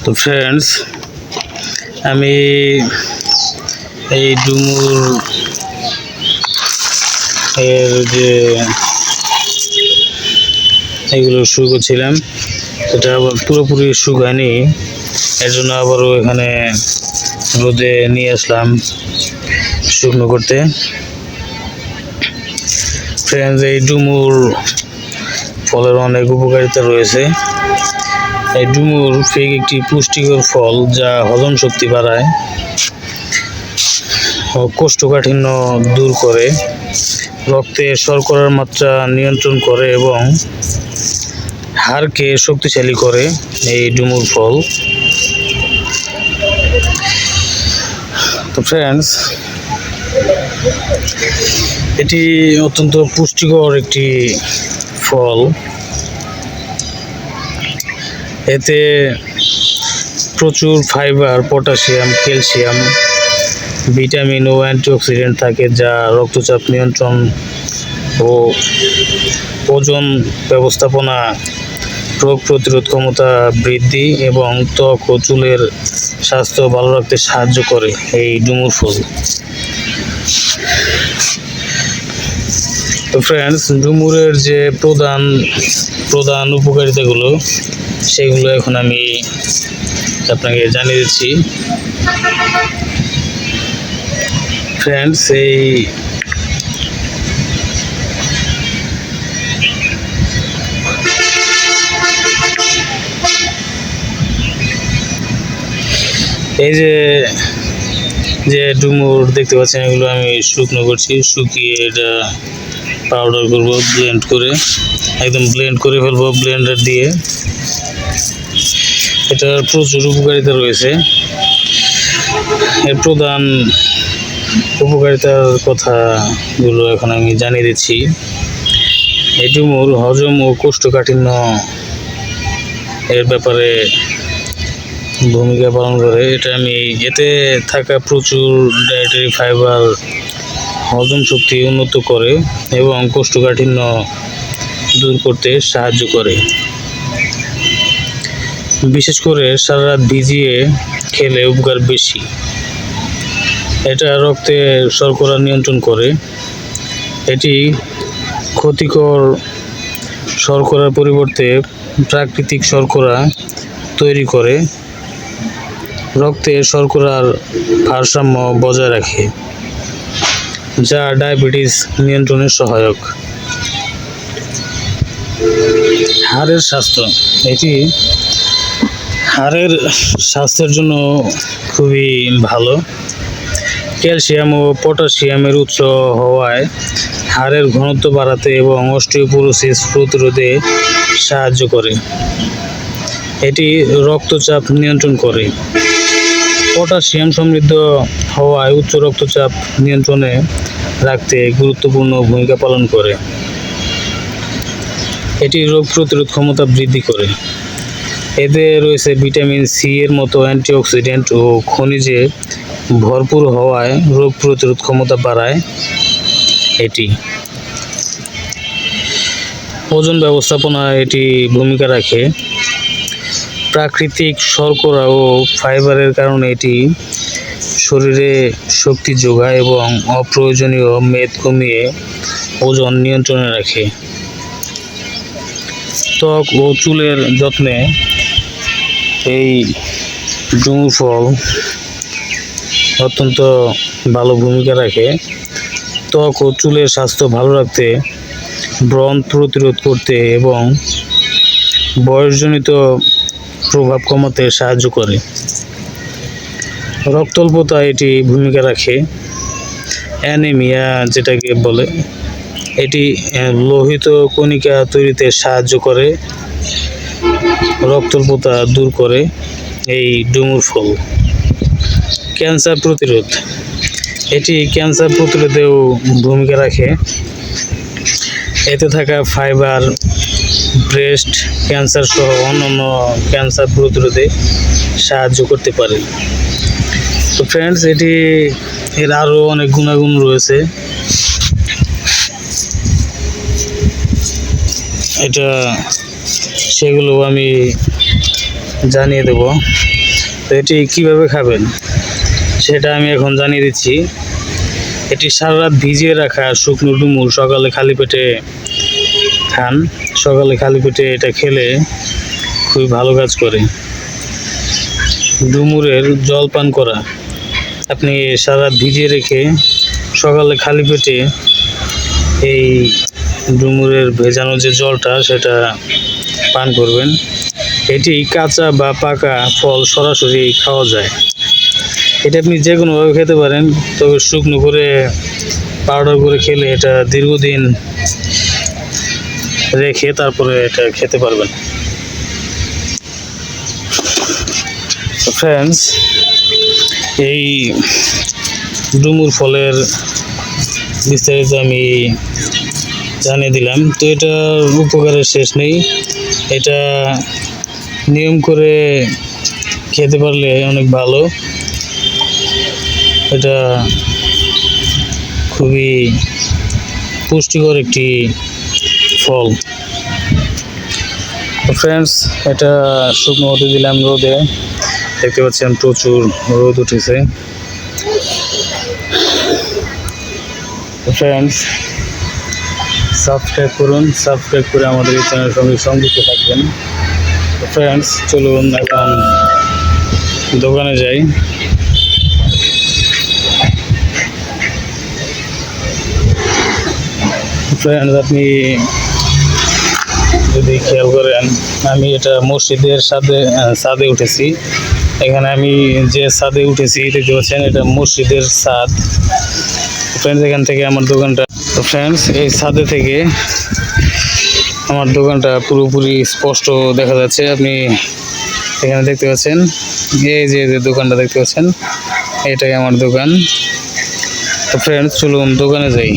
তো ফ্রেন্ডস, আমি এই ডুমুর এর যে এগুলো শুরু করছিলাম, এটা আবার পুরোপুরি শুকায়নি, এর জন্য আবারও এখানে রোদে নিয়ে আসলাম শুকনো করতে। ফ্রেন্ডস, এই ডুমুর ফলের অনেক উপকারিতা রয়েছে। এই ডুমুর ফিগ একটি পুষ্টিকর ফল যা হজম শক্তি বাড়ায় ও কোষ্ঠকাঠিন্য দূর করে, রক্তে শর্করার মাত্রা নিয়ন্ত্রণ করে এবং হাড়কে শক্তিশালী করে। এই ডুমুর ফল, তো ফ্রেন্ডস, এটি অত্যন্ত পুষ্টিকর একটি ফল। এতে প্রচুর ফাইবার, পটাশিয়াম, ক্যালসিয়াম, ভিটামিন ও অ্যান্টিঅক্সিডেন্ট থাকে, যা রক্তচাপ নিয়ন্ত্রণ ও ওজন ব্যবস্থাপনা, রোগ প্রতিরোধ ক্ষমতা বৃদ্ধি এবং ত্বক ও চুলের স্বাস্থ্য ভালো রাখতে সাহায্য করে এই ডুমুর ফল। তো ফ্রেন্ডস, ডুমুরের যে প্রধান উপকারিতাগুলো সেগুলো এখন আমি আপনাকে জানিয়ে দিচ্ছি। ফ্রেন্ডস, এই যে ডুমুর দেখতে পাচ্ছেন, এগুলো আমি শুকনো করছি, শুকিয়ে এটা পাউডার করব, ব্লেন্ড করে একদম ব্লেন্ড করে ফেলবো ব্লেন্ডার দিয়ে। এটার প্রচুর উপকারিতা রয়েছে। এর প্রধান উপকারিতার কথাগুলো এখন আমি জানিয়ে দিচ্ছি। এই ডুমুর হজম ও কোষ্ঠকাঠিন্য এর ব্যাপারে ভূমিকা পালন করে। এতে থাকা প্রচুর ডায়েটারি ফাইবার হজম শক্তি উন্নত করে এবং কোষ্ঠকাঠিন্য দূর করতে সাহায্য করে। বিশেষ করে সারা রাত ভিজিয়ে খেলে উপকার বেশি। এটা রক্তে শর্করা নিয়ন্ত্রণ করে। এটি ক্ষতিকর শর্করার পরিবর্তে প্রাকৃতিক শর্করা তৈরি করে, রক্তে শর্করার ভারসাম্য বজায় রাখে, যা ডায়াবেটিস নিয়ন্ত্রণে সহায়ক। হাড়ের স্বাস্থ্য, এটি হাড়ের স্বাস্থ্যের জন্য খুবই ভালো। ক্যালসিয়াম ও পটাশিয়ামের উৎস হওয়ায় হাড়ের ঘনত্ব বাড়াতে এবং অস্টিওপোরোসিস প্রতিরোধে সাহায্য করে। এটি রক্তচাপ নিয়ন্ত্রণ করে। পটাশিয়াম সমৃদ্ধ হওয়ায় উচ্চ রক্তচাপ নিয়ন্ত্রণে রাখতে গুরুত্বপূর্ণ ভূমিকা পালন করে। এটি রোগ প্রতিরোধ ক্ষমতা বৃদ্ধি করে। এতে রয়েছে ভিটামিন সি এর মতো অ্যান্টিঅক্সিডেন্ট ও খনিজে ভরপুর হওয়ায় রোগ প্রতিরোধ ক্ষমতা বাড়ায়। এটি ওজন ব্যবস্থাপনায় ভূমিকা রাখে। প্রাকৃতিক শর্করা ও ফাইবারের কারণে এটি শরীরে শক্তি যোগায় এবং অপ্রয়োজনীয় মেদ কমিয়ে ওজন নিয়ন্ত্রণে রাখে। ত্বক ও চুলের যত্নে এই ডুমুর ফল অত্যন্ত ভালো ভূমিকা রাখে। ত্বক ও চুলের স্বাস্থ্য ভালো রাখতে, ব্রণ প্রতিরোধ করতে এবং বয়সজনিত প্রভাব কমাতে সাহায্য করে। রক্তাল্পতা এটি ভূমিকা রাখে। অ্যানিমিয়া যেটাকে বলে, এটি লোহিত কণিকা তৈরিতে সাহায্য করে, রক্তাল্পতা দূর করে এই ডুমুর ফল। ক্যান্সার প্রতিরোধ, এটি ক্যান্সার প্রতিরোধেও ভূমিকা রাখে। এতে থাকা ফাইবার ব্রেস্ট ক্যান্সার সহ অন্যান্য ক্যান্সার প্রতিরোধে সাহায্য করতে পারে। তো ফ্রেন্ডস, এর আরও অনেক গুণাগুণ রয়েছে। সেগুলো আমি জানিয়ে দেব। তো এটি কীভাবে খাবেন সেটা আমি এখন জানিয়ে দিচ্ছি। এটি সারা রাত ভিজিয়ে রাখা শুকনো ডুমুর সকালে খালি পেটে খান। সকালে খালি পেটে এটা খেলে খুবই ভালো কাজ করে। ডুমুরের জল পান করা, আপনি সারা রাত ভিজিয়ে রেখে সকালে খালি পেটে এই ডুমুরের ভেজানো যে জলটা সেটা পান করবেন। এটি কাঁচা বা পাকা ফল সরাসরি খাওয়া যায়। এটা আপনি যে কোনোভাবে খেতে পারেন, তবে শুকনো করে পাউডার করে খেলে এটা দীর্ঘদিন রেখে তারপরে এটা খেতে পারবেন। তো ফ্রেন্ডস, এই ডুমুর ফলের বিস্তারিত আমি জানিয়ে দিলাম। তো এটার উপকারের শেষ নেই। এটা নিয়ম করে খেতে পারলে অনেক ভালো। এটা খুবই পুষ্টিকর একটি ফল। ফ্রেন্ডস, এটা শুকনো হতে দিলাম রোদে। দেখতে পাচ্ছেন প্রচুর রোদ উঠেছে। ফ্রেন্ডস, সাবস্ক্রাইব করুন, সাবস্ক্রাইব করে আমাদের এই চ্যানেলের সঙ্গে সংযুক্ত থাকবেন। ফ্রেন্ডস, চলুন এখন দোকানে যাই। ফ্রেন্ডস, আপনি যদি খেয়াল করেন, আমি এটা মসজিদের ছাদে উঠেছি। এখানে আমি যে ছাদে উঠেছি দেখতে পাচ্ছেন, এটা মসজিদের ছাদ। ফ্রেন্ডস, এখান থেকে আমার দোকানটা, তো ফ্রেন্ডস এই ছাদে থেকে আমার দোকানটা পুরোপুরি স্পষ্ট দেখা যাচ্ছে। আপনি এখানে দেখতে পাচ্ছেন, এই যে দোকানটা দেখতে পাচ্ছেন, এটাই আমার দোকান। তো ফ্রেন্ডস, চলুন দোকানে যাই।